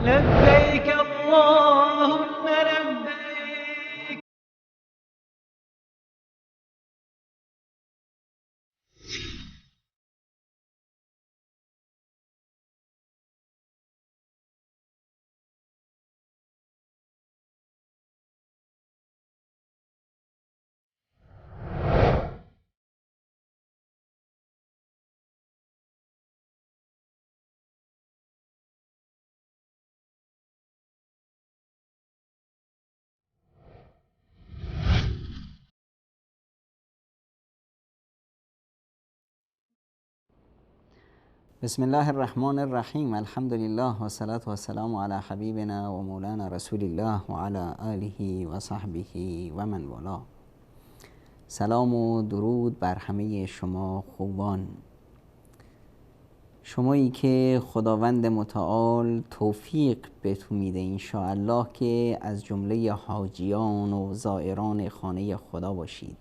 لبيك اللهم لبيك. بسم الله الرحمن الرحیم. الحمد لله و صلاة و سلام علی حبیبنا و مولانا رسول الله و علی آله و صحبه و من والاه. سلام و درود بر همه شما خوبان، شمایی که خداوند متعال توفیق بهتون میده انشاءالله که از جمله حاجیان و زائران خانه خدا باشید.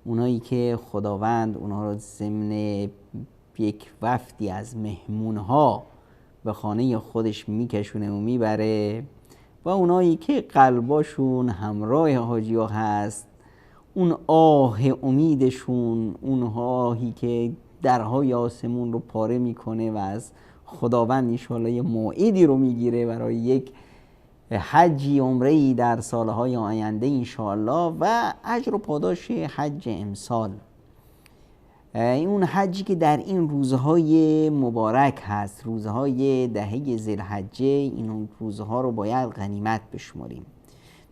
اونایی که خداوند اونها رو ضمن یک وفدی از مهمونها به خانه خودش میکشونه و میبره، و اونایی که قلباشون همراه حاجی ها هست، اون آه امیدشون، اونهایی که درهای آسمون رو پاره میکنه و از خداوند انشاءالله یه موعدی رو میگیره برای یک حجی عمره‌ای در سالهای آینده انشاءالله و اجر و پاداش حج امسال. اون حجی که در این روزهای مبارک هست، روزهای دهه ذوالحجه، این روزها رو باید غنیمت بشماریم.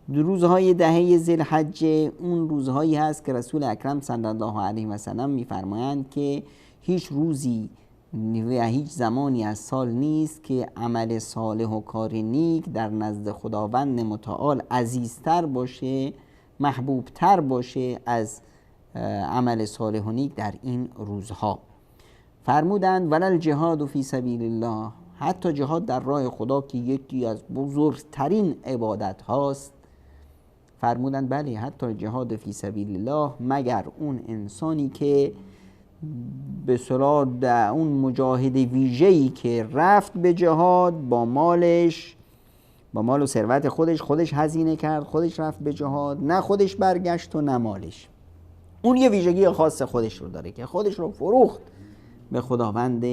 روزهای دهه ذوالحجه اون روزهایی هست که رسول اکرم صلی الله علیه و سلم میفرمایند که هیچ روزی و هیچ زمانی از سال نیست که عمل صالح و کار نیک در نزد خداوند متعال عزیزتر باشه، محبوبتر باشه از عمل صالح و نیک در این روزها. فرمودند ولل جهاد فی سبیل الله، حتی جهاد در راه خدا که یکی از بزرگترین عبادت هاست. فرمودند بله، حتی جهاد فی سبیل الله، مگر اون انسانی که به صلاح اون مجاهد ویژه‌ای که رفت به جهاد با مالش، با مال و ثروت خودش هزینه کرد، خودش رفت به جهاد، نه خودش برگشت و نه مالش. اون یه ویژگی خاص خودش رو داره که خودش رو فروخت به خداوند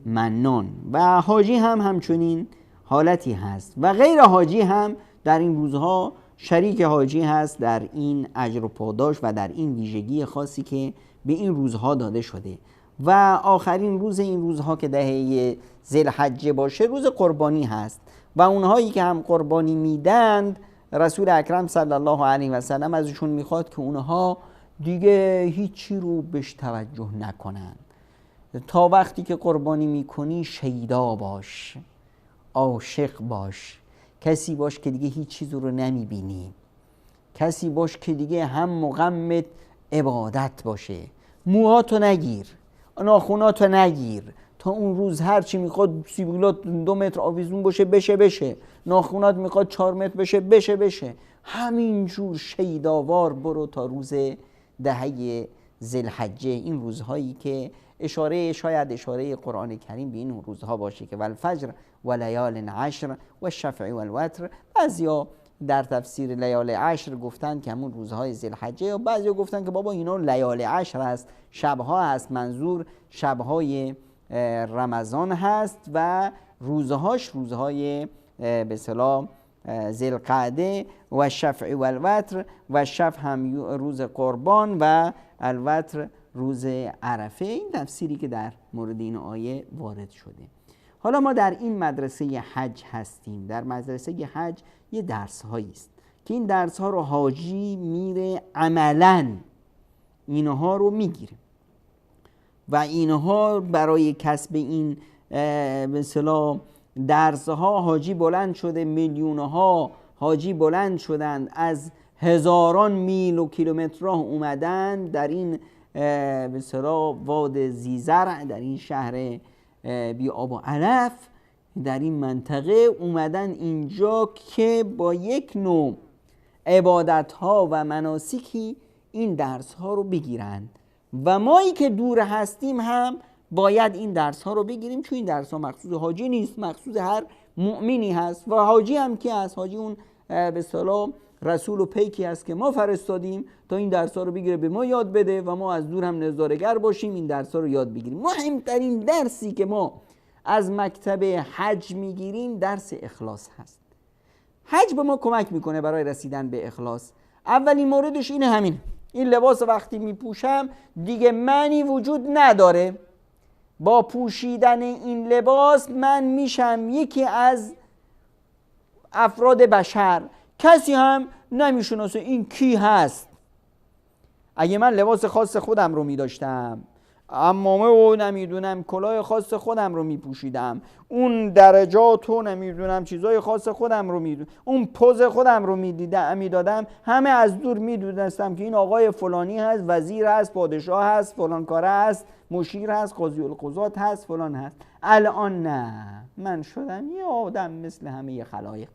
منان. و حاجی هم همچنین حالتی هست و غیر حاجی هم در این روزها شریک حاجی هست در این اجر و پاداش و در این ویژگی خاصی که به این روزها داده شده. و آخرین روز این روزها که دهه ذوالحجه باشه روز قربانی هست و اونهایی که هم قربانی میدند رسول اکرم صلی الله علیه و سلم ازشون میخواد که اونها دیگه هیچی رو بهش توجه نکنن. تا وقتی که قربانی میکنی شیدا باش، عاشق باش، کسی باش که دیگه هیچ چیز رو نمیبینی، کسی باش که دیگه هم غمت عبادت باشه. موهاتو نگیر، ناخوناتو نگیر، تا اون روز هرچی میخواد سیبیلات 2 متر آویزون باشه بشه، ناخونات میخواد 4 متر بشه. همینجور شیداوار برو تا روز دهه ذوالحجه، این روزهایی که شاید اشاره قرآن کریم به این روزها باشه که والفجر و لیال عشر و شفع و الوتر. بعضیا در تفسیر لیال عشر گفتن که همون روزهای ذوالحجه، یا بعضیا گفتن که بابا اینا لیال عشر هست، شبها هست، منظور شبهای رمضان هست و روزهاش روزهای به اصطلاح ذوالقعده و شفع و الوتر، و شفع هم روز قربان و الوتر روز عرفه. این تفسیری که در مورد این آیه وارد شده. حالا ما در این مدرسه حج هستیم. در مدرسه حج یه درس هایی است که این درس ها رو حاجی میره عملاً اینها رو میگیره و اینها برای کسب این به اصطلاح درس ها حاجی بلند شده، میلیون ها حاجی بلند شدند، از هزاران میل و کیلومترها اومدن در این به اصطلاح واد زیزرع، در این شهر بی آب و علف، در این منطقه اومدن اینجا که با یک نوع عبادت ها و مناسکی این درس ها رو بگیرن. و مایی که دور هستیم هم باید این درس ها رو بگیریم، چون این درس ها مخصوص حاجی نیست، مخصوص هر مؤمنی هست. و حاجی هم کی هست؟ حاجی اون به اصطلاح رسول و پیکی هست که ما فرستادیم تا این درس ها رو بگیره، به ما یاد بده و ما از دور هم نظاره‌گر باشیم این درس ها رو یاد بگیریم. مهمترین درسی که ما از مکتب حج میگیریم درس اخلاص هست. حج به ما کمک میکنه برای رسیدن به اخلاص. اولین موردش اینه، همین این لباس وقتی میپوشم دیگه معنی وجود نداره. با پوشیدن این لباس من میشم یکی از افراد بشر، کسی هم نمیشناسه این کی هست. اگه من لباس خاص خودم رو میداشتم، عمامه و نمیدونم کلاه خاص خودم رو میپوشیدم، اون درجات و نمیدونم چیزای خاص خودم رو میدونم، اون پوز خودم رو میدادم، همه از دور میدونستم که این آقای فلانی هست، وزیر هست، پادشاه هست، فلان کاره هست، مشیر هست، قاضی القضات هست، فلان هست. الان نه، من شدم یه آدم مثل همه خلایق.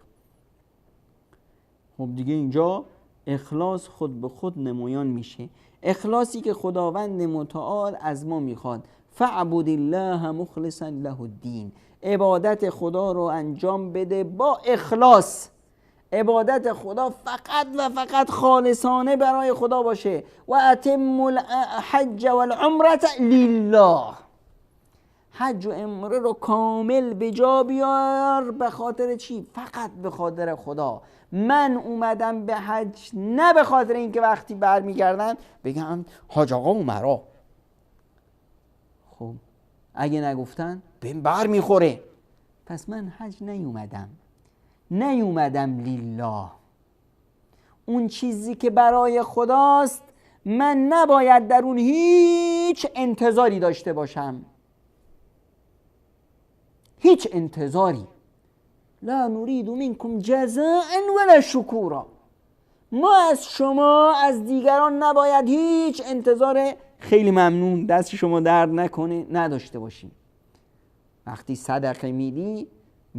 خب دیگه اینجا اخلاص خود به خود نمایان میشه. اخلاصی که خداوند متعال از ما میخواد، فاعبد الله مخلصا له الدین، عبادت خدا رو انجام بده با اخلاص. عبادت خدا فقط و فقط خالصانه برای خدا باشه. و اتم الحج والعمره لله، حج و عمره رو کامل به جا بیار. به خاطر چی؟ فقط به خاطر خدا. من اومدم به حج نه به خاطر اینکه وقتی برمیگردن بگم حاج آقا عمرا. خب اگه نگفتن بهم بر میخوره. پس من حج نیومدم لله. اون چیزی که برای خداست من نباید در اون هیچ انتظاری داشته باشم، هیچ انتظاری. لا نريد منكم جزاء ولا شکورا. ما از شما از دیگران نباید هیچ انتظار خیلی ممنون دست شما درد نکنه نداشته باشیم. وقتی صدقه میدی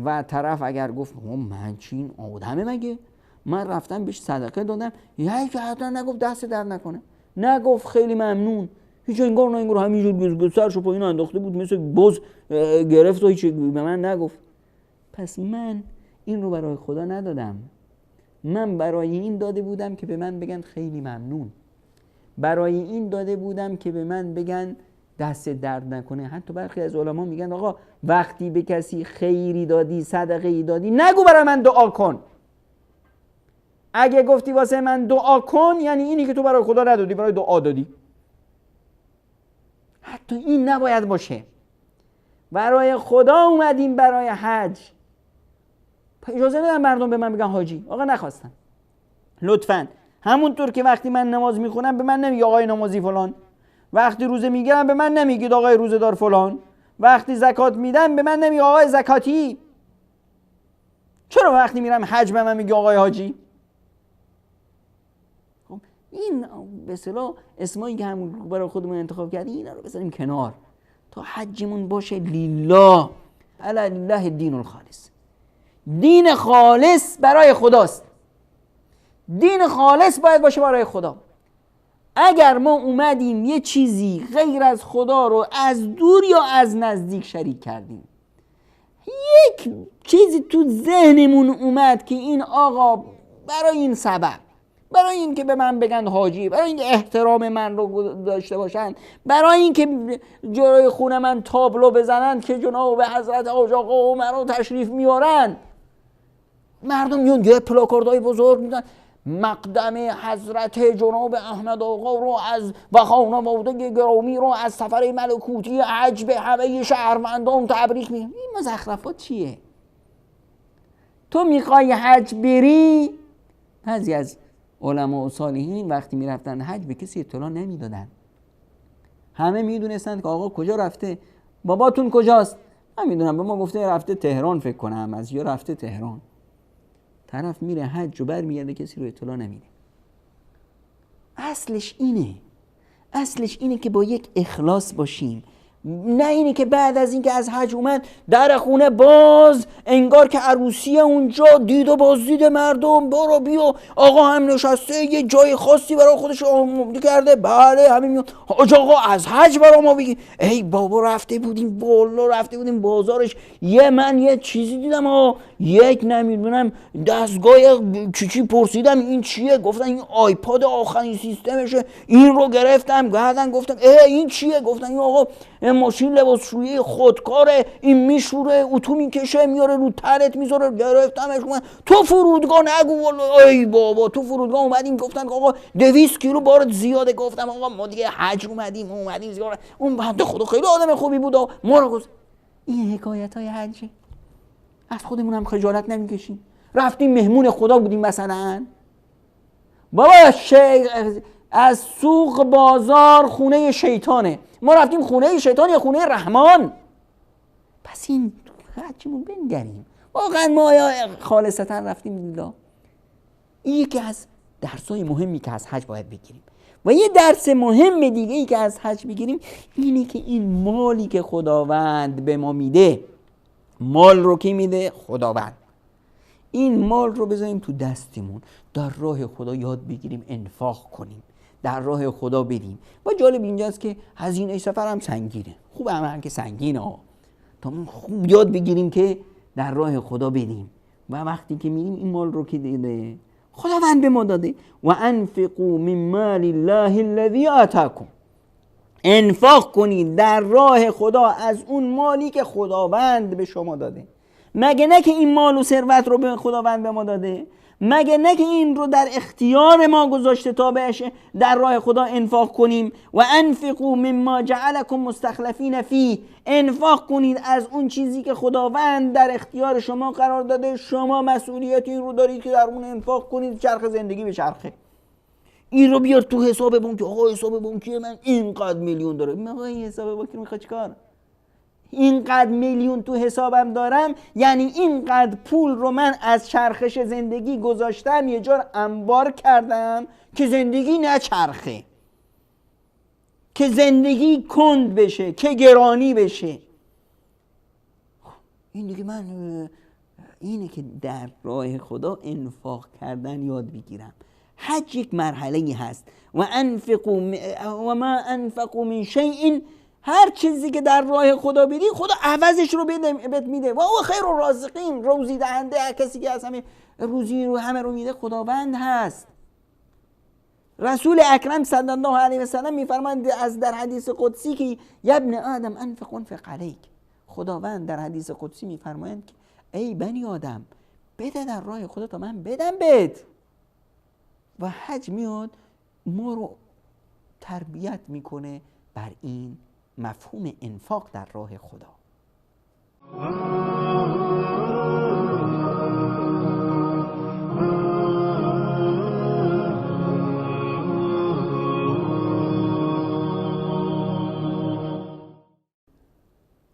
و طرف اگر گفت من چی این آدمه مگه، من رفتم بهش صدقه دادم، یکی حتی نگفت دست درد نکنه، نگفت خیلی ممنون، هیچ انگار همینجور سرشو پایین انداخته بود مثل بز گرفت و هیچ به من نگفت. پس من این رو برای خدا ندادم، من برای این داده بودم که به من بگن خیلی ممنون، برای این داده بودم که به من بگن دست درد نکنه. حتی برخی از علما میگن آقا وقتی به کسی خیری دادی، صدقه ای دادی، نگو برای من دعا کن. اگه گفتی واسه من دعا کن یعنی اینی که تو برای خدا ندادی، برای دعا دادی. حتی این نباید باشه. برای خدا اومدیم برای حج. اجازه ندم مردم به من بگن حاجی. آقا نخواستم. لطفاً همونطور که وقتی من نماز میخونم به من نمیگی آقای نمازی فلان، وقتی روزه میگیرم به من نمیگید آقای روزه دار فلان، وقتی زکات میدم به من نمیگی آقای زکاتی. چرا وقتی میرم حج به من میگی آقای حاجی؟ خب این به اصطلاح اسمایی که همون برای خودمون انتخاب کردیم اینا رو بذاریم کنار تا حجمون باشه لله، علی الله الدین الخالص. دین خالص برای خداست. دین خالص باید باشه برای خدا. اگر ما اومدیم یه چیزی غیر از خدا رو از دور یا از نزدیک شریک کردیم، یک چیزی تو ذهنمون اومد که این آقا برای این سبب، برای این که به من بگن حاجی، برای این که احترام من رو داشته باشن، برای این که جلوی خونه من تابلو بزنن که جناب حضرت حاج آقا عمر رو تشریف میارن، مردم میون یه پلاکاردهای بزرگ میدن مقدم حضرت جناب احمد آقا رو از و خانواده گرامی رو از سفر ملکوتی حج به همه شهروندان تبریک میگم. این مزخرفات چیه؟ تو میخوای حج بری؟ بعضی از علما و صالحین وقتی میرفتن حج به کسی اطلاع نمیدادن. همه میدونستند که آقا کجا رفته، باباتون کجاست؟ من میدونم، به ما گفته رفته تهران، فکر کنم از یا رفته تهران. طرف میره حج و برمیگرده کسی رو اطلاع نمیده. اصلش اینه که با یک اخلاص باشیم. نه اینی که بعد از اینکه از حج اومد در خونه باز انگار که عروسی اونجا دید و بازدید مردم، برو بیا آقا هم نشسته یه جای خاصی برای خودش آماده کرده، بله همین میاد حاج آقا از حج برای ما بگی. ای بابا رفته بودیم بالا، رفته بودیم بازارش، من یه چیزی دیدم یک نمیدونم دستگاه چی پرسیدم این چیه، گفتن این آیپاد آخرین سیستمشه، این رو گرفتم بعدن گفتم این چیه، گفتن این آقا ماشین لباسشویی خودکاره، این میشوره اتو میکشه میاره رو ترت میذاره، گرفتمش من تو فرودگاه نگو والله. ای بابا تو فرودگاه اومدیم گفتن آقا 200 کیلو بارت زیاده، گفتم آقا ما دیگه حج اومدیم زیاره. اون بنده خدا خیلی آدم خوبی بود ما رو گفت. این حکایت های حجه، از خودمون هم خجالت نمیکشیم؟ رفتیم مهمون خدا بودیم مثلا، بابا از سوق بازار خونه شیطانه، ما رفتیم خونه شیطان یا خونه رحمان؟ پس این حجمون بنگریم واقعا ما یا خالصتا رفتیم لیلا. این یکی از درسای مهمی که از حج باید بگیریم. و یه درس مهم دیگه ای که از حج بگیریم اینه که این مالی که خداوند به ما میده، مال رو که میده خداوند، این مال رو بذاریم تو دستمون، در راه خدا یاد بگیریم انفاق کنیم، در راه خدا بدیم. و جالب اینجاست که هزینه سفر هم سنگینه، خوب هم که سنگینه تا خوب یاد بگیریم که در راه خدا بدیم. و وقتی که میریم این مال رو که دیده خداوند به ما داده، و انفقوا من مال الله الذی آتاکم، انفاق کنید در راه خدا از اون مالی که خداوند به شما داده. مگه نه که این مال و ثروت رو به خداوند به ما داده؟ مگه نه که این رو در اختیار ما گذاشته تا بهش در راه خدا انفاق کنیم؟ و انفقوا مما جعلکم مستخلفین فیه، انفاق کنید از اون چیزی که خداوند در اختیار شما قرار داده، شما مسئولیت این رو دارید که در اون انفاق کنید، چرخ زندگی به چرخه. این رو بیار تو حساب بانکی، آقا حساب بانکی من اینقدر میلیون داره. آقا این حساب بانکی میخواد چیکار؟ اینقدر میلیون تو حسابم دارم یعنی اینقدر پول رو من از چرخش زندگی گذاشتم یه جور انبار کردم که زندگی نچرخه، که زندگی کند بشه، که گرانی بشه. این دیگه من اینه که در راه خدا انفاق کردن یاد بگیرم. حج یک مرحله هست. و ما انفقوا من شیء، هر چیزی که در راه خدا بدی خدا عوضش رو بهت میده. و او خیر الرازقین، روزی دهنده، هر کسی که از همه روزی رو همه رو میده خداوند هست. رسول اکرم صلی الله علیه و سلم میفرمایند از در حدیث قدسی که یا ابن آدم انفق علیک، خداوند در حدیث قدسی میفرمایند که ای بنی آدم بده در راه خدا تا من بدم بهت. و حج میاد ما رو تربیت میکنه بر این مفهوم انفاق در راه خدا.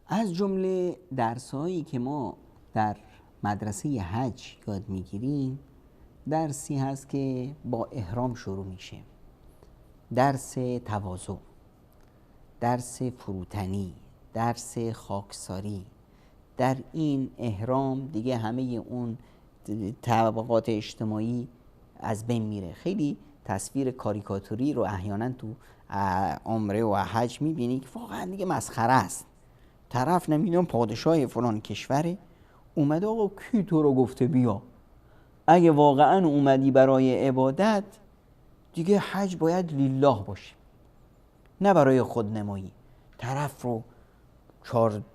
از جمله درسایی که ما در مدرسه حج یاد میگیریم درسی هست که با احرام شروع میشه، درس تواضع، درس فروتنی، درس خاکساری. در این احرام دیگه همه اون طبقات اجتماعی از بین میره. خیلی تصویر کاریکاتوری رو احیانا تو عمره و حج میبینی که واقعا دیگه مسخره است. طرف نمیدونم پادشاه فلان کشوره اومده، آقا کی تو رو گفته بیا؟ اگه واقعا اومدی برای عبادت دیگه حج باید لله باشه، نه برای خودنمایی.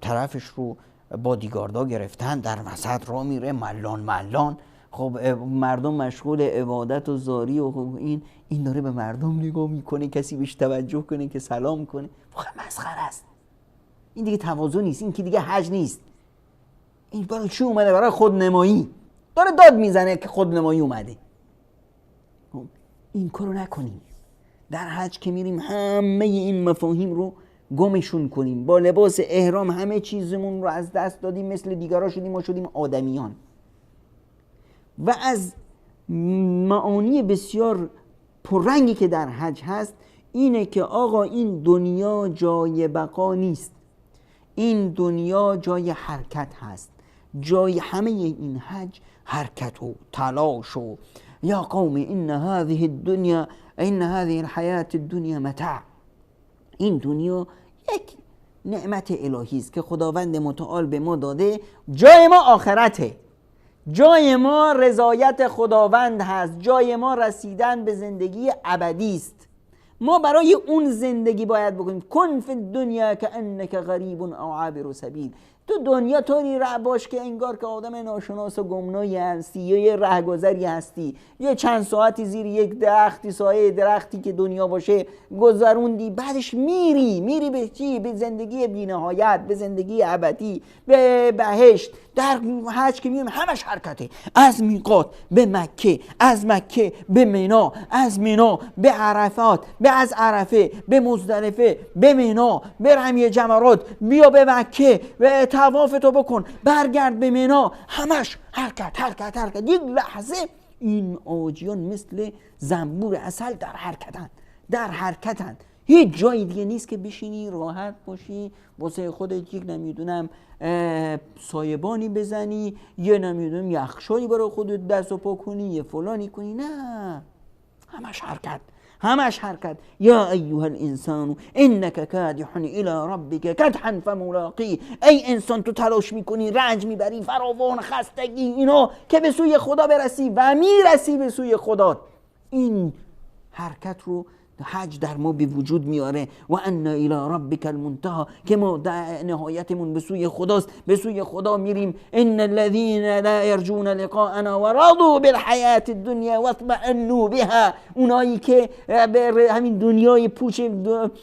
طرفش رو بادیگاردا گرفتن، در وسط راه میره ملان. خب مردم مشغول عبادت و زاری و خب این داره به مردم نگاه میکنه، کسی بهش توجه کنه که سلام کنه. واقعا مسخره است. این دیگه تواضع نیست، این که دیگه حج نیست. این برای چی اومده؟ برای خودنمایی. داره داد میزنه که خودنمایی اومده. این کارو نکنیم. در حج که میریم همه این مفاهیم رو گمشون کنیم. با لباس احرام همه چیزمون رو از دست دادیم، مثل دیگرها شدیم، ما شدیم آدمیان. و از معانی بسیار پررنگی که در حج هست اینه که آقا این دنیا جای بقا نیست. این دنیا جای حرکت هست، جای همه این حج حرکت و تلاش و یا قوم ان هذه الدنیا ان هذه الحیاة الدنیا متاع. این دنیا یک نعمت الهی است که خداوند متعال به ما داده. جای ما آخرته، جای ما رضایت خداوند هست، جای ما رسیدن به زندگی ابدی است. ما برای اون زندگی باید بکنیم. کن فی الدنیا کانک غریب او عابر سبیل. تو دنیا طوری ره باش که انگار که آدم ناشناس و گمنایی هستی یا یه رهگذری هستی، یه چند ساعتی زیر یک درختی، سایه درختی که دنیا باشه گذروندی، بعدش میری به چی؟ به زندگی بی‌نهایت، به زندگی ابدی، به بهشت. در حج که میگیم همش حرکته، از میقات به مکه، از مکه به مینا، از مینا به عرفات، از عرفه به مزدلفه، به مینا به رمی جمرات، بیا به مکه و طواف تو بکن، برگرد به مینا. همش حرکت حرکت حرکت. یک لحظه این آجیان مثل زنبور عسل در حرکتن. هیچ جایی دیگه نیست که بشینی راحت باشی واسه خودت یک نمیدونم سایبانی بزنی، یه نمیدونم یخشایی برای خودت دست و پا کنی، یه فلانی کنی. نه، همش حرکت. یا ایها الانسان انک کادح الی ربک کدحا فملاقی. ای انسان تو تلاش میکنی، رنج میبری، فراوان، خستگی، اینا که به سوی خدا برسی و میرسی به سوی خدا. این حرکت رو حج در ما به وجود میاره. و ان الی ربک المنتهی، که ما در نهایتمون به سوی خداست، به سوی خدا میریم. ان الذين لا يرجون لقاءنا ورضوا بالحیاة الدنیا واطمأنوا بها. اونایی که به همین دنیای پوچ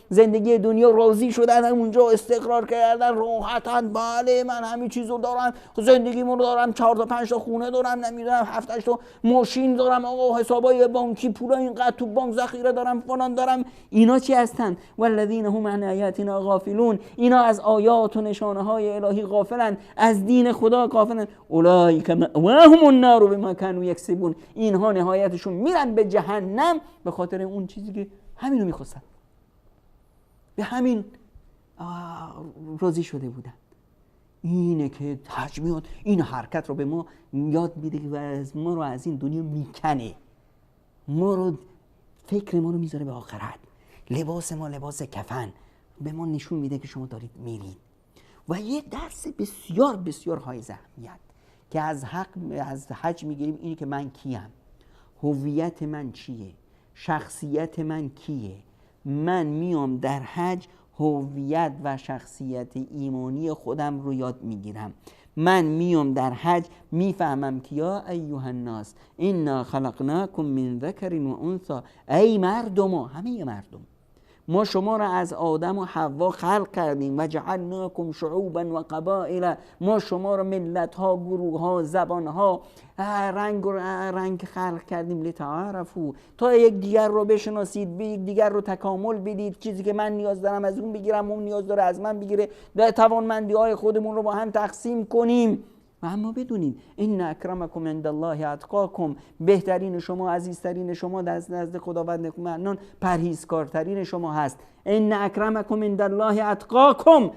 زندگی دنیا راضی شدن، اونجا استقرار کردن، راحتن. بله من همین چیزو دارم، زندگیمو دارم، 4 تا 5 تا خونه دارم، نمیدونم 7 8 تا ماشین دارم، آقا حسابای بانکی پولا اینقدر تو بانک ذخیره دارم، فلان دارم. اینا چی هستن؟ والذین هم عن آیاتنا غافلون. اینا از آیات و نشانه های الهی غافلن، از دین خدا غافلن. اولئک مأواهم النار بما كانوا یکسبون. اینها نهایتشون میرن به جهنم به خاطر اون چیزی که همینو میخواستن، به همین راضی شده بودن. اینه که حج میاد این حرکت رو به ما یاد میده و از ما رو از این دنیا میکنه، ما رو فکر ما رو میذاره به آخرت. لباس ما لباس کفن به ما نشون میده که شما دارید میرید. و یه درس بسیار بسیار های اهمیت که از حج میگیریم اینه که من کیم، هویت من چیه، شخصیت من کیه. من میام در حج هویت و شخصیت ایمانی خودم رو یاد میگیرم. من میام در حج میفهمم که یا ایها الناس انا خلقناکم من ذکر و انثی. ای مردم، همه مردم، ما شما را از آدم و حوا خلق کردیم. و جعلناکم شعوبا و قبائل. ما شما را ملت ها، گروه ها، زبان ها، رنگ خلق کردیم. لتعارفوا، تا یک دیگر رو بشناسید، به یک دیگر رو تکامل بدید. چیزی که من نیاز دارم از اون بگیرم، اون نیاز داره از من بگیره، در توانمندی های خودمون رو با هم تقسیم کنیم. و اما بدونید ان اکرمکم عند الله اتقاکم. بهترین شما، عزیزترین شما در نزد خداوند منان پرهیزکارترین شما هست. ان اکرمکم عند الله اتقاکم.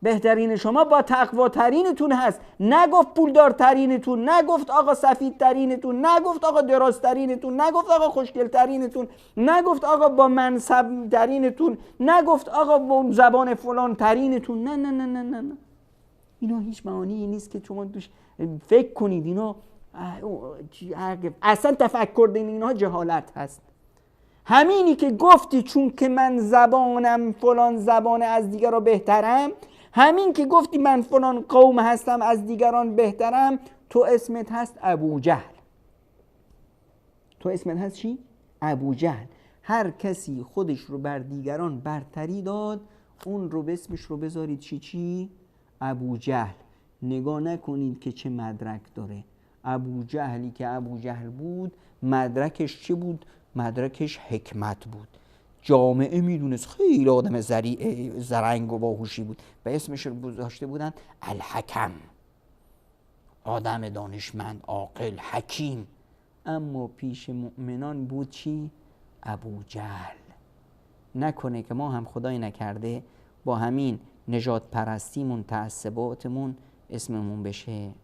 بهترین شما با تقواترینتون هست. نگفت پولدارترینتون، نگفت آقا سفیدترینتون، نگفت آقا درازترینتون، نگفت آقا خوشگلترینتون، نگفت آقا با منصب ترینتون، نگفت آقا با زبان فلان ترینتون. نه نه نه نه نه نه. اینا هیچ معانی نیست که شما توش فکر کنید. اینا اصلا تفکر دین اینها جهالت هست. همینی که گفتی چون که من زبانم فلان زبان از دیگران بهترم، همین که گفتی من فلان قوم هستم از دیگران بهترم، تو اسمت هست ابو جهل. تو اسمت هست چی؟ ابو جهل. هر کسی خودش رو بر دیگران برتری داد، اون رو به اسمش رو بذارید چی؟ ابو جهل. نگاه نکنید که چه مدرک داره. ابو جهلی که ابو جهل بود، مدرکش چه بود؟ مدرکش حکمت بود. جامعه میدونست خیلی آدم زرنگ و باهوشی بود و اسمش رو گذاشته بودن الحکم، آدم دانشمند، عاقل، حکیم. اما پیش مؤمنان بود چی؟ ابو جهل. نکنه که ما هم خدای نکرده با همین نجات پرستیمون، تعصباتمون اسممون بشه.